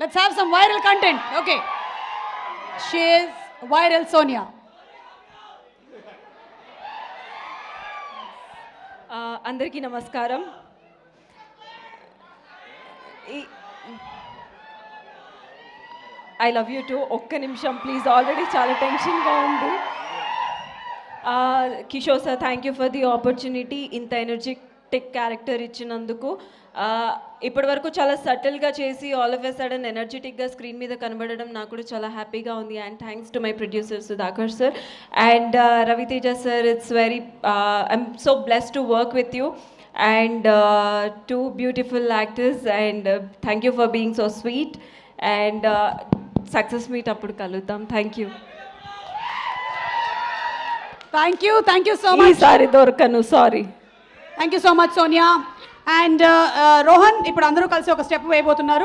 Let's have some viral content. Okay. She is viral Sonia. అందరికీ నమస్కారం. I love you too. ఒక్క నిమిషం please, already చాలా టెన్షన్గా ఉంది. Kishore sir, thank you for the opportunity. ఇంత ఎనర్జెటిక్ క్యారెక్టర్ ఇచ్చినందుకు. ఇప్పటి వరకు చాలా సటిల్గా చేసి ఆల్ ఆఫ్ ఎ సడన్ ఎనర్జెటిక్గా స్క్రీన్ మీద కనబడడం నాకు కూడా చాలా హ్యాపీగా ఉంది. And thanks to my producer Sudhakar sir and Ravi Teja sir. It's very I'm so blessed to work with you and two beautiful actors, and thank you for being so sweet, and success meet appudu kaludam. Thank you so much. Sorry dorkanu, sorry. Thank you so much Sonia. And Rohan, ఇప్పుడు అందరూ కలిసి ఒక step వేయబోతున్నారు.